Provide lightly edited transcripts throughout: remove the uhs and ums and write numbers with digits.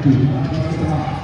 2. That's the top.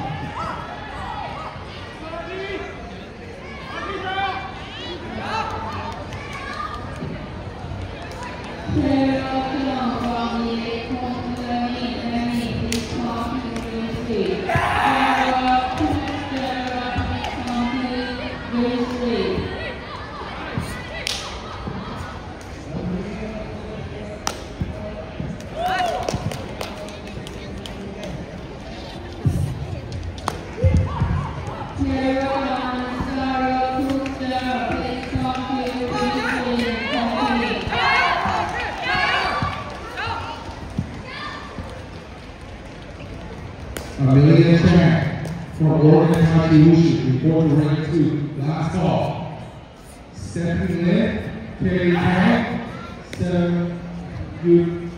Amelia Chan from Oregon County Wushu, report to rank 2. Last call. Stephanie Lynn, Carrie Frank, 7,